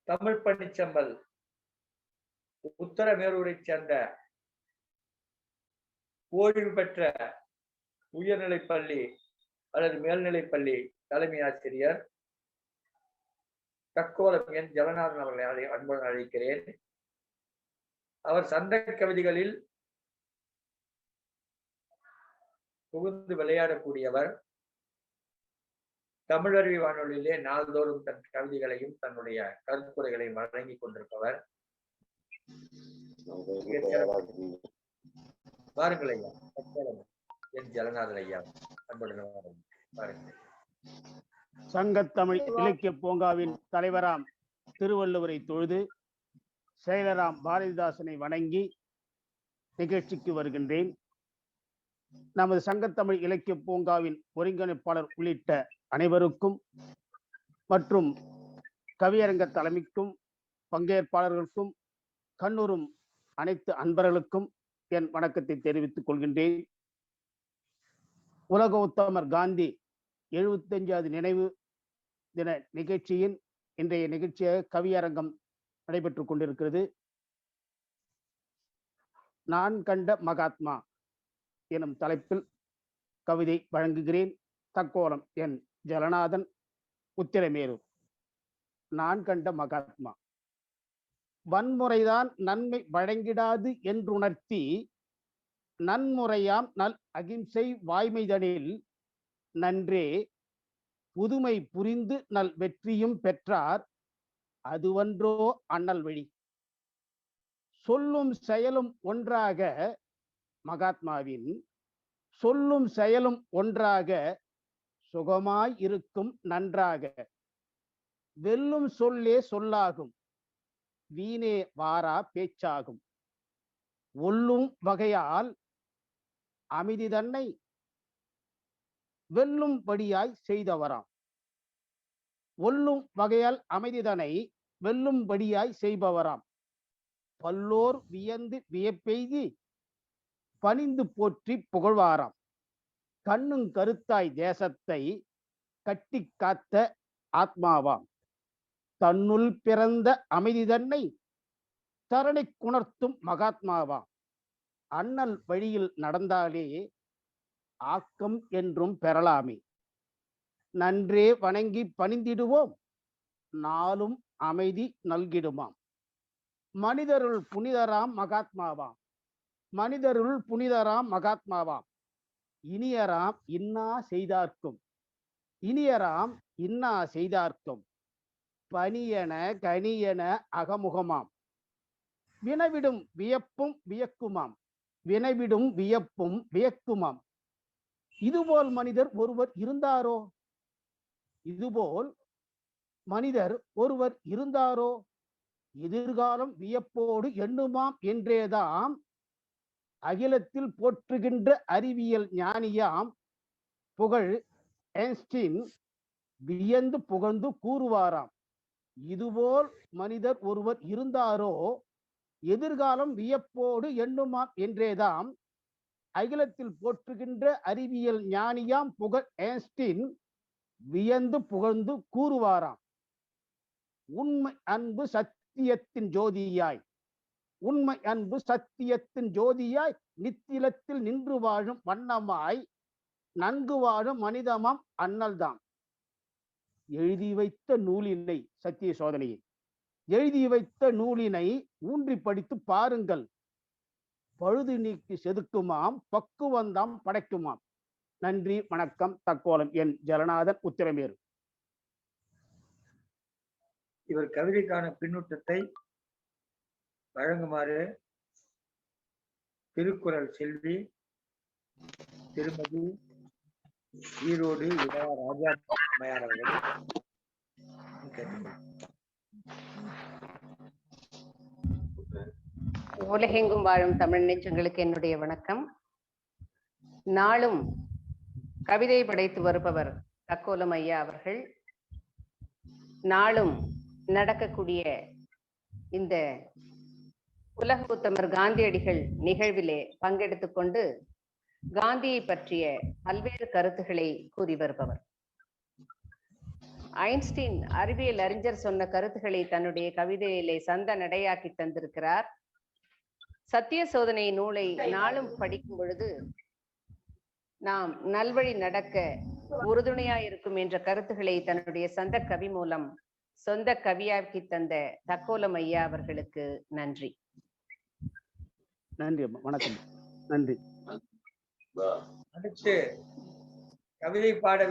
தமிழ் பணிச்செம்மல் உத்தரமேரூரை சேர்ந்த ஓய்வு பெற்ற உயர்நிலைப்பள்ளி அல்லது மேல்நிலைப்பள்ளி தலைமை ஆசிரியர் தக்கோலம் என் ஜெகநாதன் அவர்களை அன்புடன் அழைக்கிறேன். அவர் சந்த கவிதைகளில் புகுந்து விளையாடக்கூடியவர். தமிழருவி வானொலியிலே நாள்தோறும் தன் கவிதைகளையும் தன்னுடைய கருத்துரைகளையும் வழங்கி கொண்டிருப்பவர். வாருங்கள் ஐயா, என் ஜெகநாதன் ஐயா அன்புடன் பாருங்கள். சங்கத்தமிழ் இலக்கிய பூங்காவின் தலைவராம் திருவள்ளுவரை தொழுது செயலராம் பாரதிதாசனை வணங்கி நிகழ்ச்சிக்கு வருகின்றேன். நமது சங்கத்தமிழ் இலக்கிய பூங்காவின் ஒருங்கிணைப்பாளர் உள்ளிட்ட அனைவருக்கும் மற்றும் கவியரங்க தலைமைக்கும் பங்கேற்பாளர்களுக்கும் கண்ணூரும் அனைத்து அன்பர்களுக்கும் என் வணக்கத்தை தெரிவித்துக் கொள்கின்றேன். உலக உத்தமர் காந்தி 75வது நினைவு தின நிகழ்ச்சியின் இன்றைய நிகழ்ச்சியாக கவியரங்கம் நடைபெற்றுக் கொண்டிருக்கிறது. நான் கண்ட மகாத்மா எனும் தலைப்பில் கவிதை வழங்குகிறேன். தக்கோலம் என் ஜெகநாதன், உத்திரமேரூர். நான் கண்ட மகாத்மா. வன்முறைதான் நன்மை வழங்கிடாது என்றுணர்த்தி நன்முறையாம் நல் அகிம்சை வாய்மைதனில் நன்றே புதுமை புரிந்து நல் வெற்றியும் பெற்றார் அதுவன்றோ அண்ணல் வழி. சொல்லும் செயலும் ஒன்றாக மகாத்மாவின் சொல்லும் செயலும் ஒன்றாக சுகமாய் இருக்கும் நன்றாக வெல்லும் சொல்லே சொல்லாகும் வீணே வாரா பேச்சாகும் ஒல்லும் வகையால் அமைதி தன்னை வெல்லும்படியாய் செய்தவராம். ஒல்லும் வகையால் அமைதிதனை வெல்லும்படியாய் செய்பவராம். பல்லோர் வியந்து வியப்பெய்தி பணிந்து போற்றி புகழ்வாராம். கண்ணுங் கருத்தாய் தேசத்தை கட்டி காத்த ஆத்மாவாம். தன்னுள் பிறந்த அமைதி தன்னை தரணை குணர்த்தும் மகாத்மாவாம். அண்ணல் வழியில் நடந்தாலே ஆக்கம் என்றும் பெறலாமே. நன்றே வணங்கி பணிந்திடுவோம் நாளும் அமைதி நல்கிடுமாம். மனிதருள் புனிதராம் மகாத்மாவாம். மனிதருள் புனிதராம் மகாத்மாவாம். இனியராம் இன்னா செய்தார்க்கும் இனியராம் இன்னா செய்தார்க்கும் பணியன கனியன அகமுகமாம். வினவிடும் வியப்பும் வியக்குமாம். வினவிடும் வியப்பும் வியக்குமாம். இதுபோல் மனிதர் ஒருவர் இருந்தாரோ? இதுபோல் மனிதர் ஒருவர் இருந்தாரோ? எதிர்காலம் வியப்போடு எண்ணுமாம் என்றேதாம் அகிலத்தில் போற்றுகின்ற அறிவியல் ஞானியாம் புகழ் ஐன்ஸ்டீன் வியந்து புகழ்ந்து கூறுவாராம். இதுபோல் மனிதர் ஒருவர் இருந்தாரோ? எதிர்காலம் வியப்போடு எண்ணுமாம் என்றேதாம் அகிலத்தில் போற்றுகின்ற அறிவியல் ஞானியாம் புகழ் ஐன்ஸ்டீன் வியந்து புகழ்ந்து கூறுவாராம். உண்மை அன்பு சத்தியத்தின் ஜோதியாய் உண்மை அன்பு சத்தியத்தின் ஜோதியாய் நித்திலத்தில் நின்று வாழும் வண்ணமாய் நன்கு வாழும் மனிதமாம் அண்ணல்தாம். எழுதி வைத்த நூலினை சத்திய சோதனையை எழுதி வைத்த நூலினை ஊன்றி படித்து பாருங்கள். பழுது நீக்கி செதுக்குமாம் பக்குவந்தாம் படைக்குமாம். நன்றி, வணக்கம். தக்கோலம் என் ஜெகநாதன், உத்திரமேரூர். இவர் கவிதைக்கான பின்னூட்டத்தை வழங்குமாறு திருக்குறள் செல்வி திருமதி ஈரோடு ராஜா அம்மையார் அவர்கள் உலகெங்கும் வாழும் தமிழ் நெஞ்சங்களுக்கு என்னுடைய வணக்கம். நாளும் கவிதை படைத்து வருபவர் தக்கோலம் ஐயா அவர்கள் நாளும் நடக்கக்கூடிய இந்த உலக உத்தமர் காந்தியடிகள் நிகழ்விலே பங்கெடுத்துக் கொண்டு காந்தியை பற்றிய பல்வேறு கருத்துக்களை கூறி வருபவர். ஐன்ஸ்டீன் அறிவியல் அறிஞர் சொன்ன கருத்துக்களை தன்னுடைய கவிதையிலே சந்த நடையாக்கி தந்திருக்கிறார். சத்திய சோதனை நூலை நாளும் படிக்கும் பொழுது நாம் நல்வழி நடக்க உறுதுணையாயிருக்கும் என்ற கருத்துக்களை தன்னுடைய சொந்த கவி மூலம் சொந்த கவியாக்கி தந்த தக்கோலம் ஐயா அவர்களுக்கு நன்றி. நன்றி அம்மா, வணக்கம். நன்றி. அடுத்து கவிதை பாட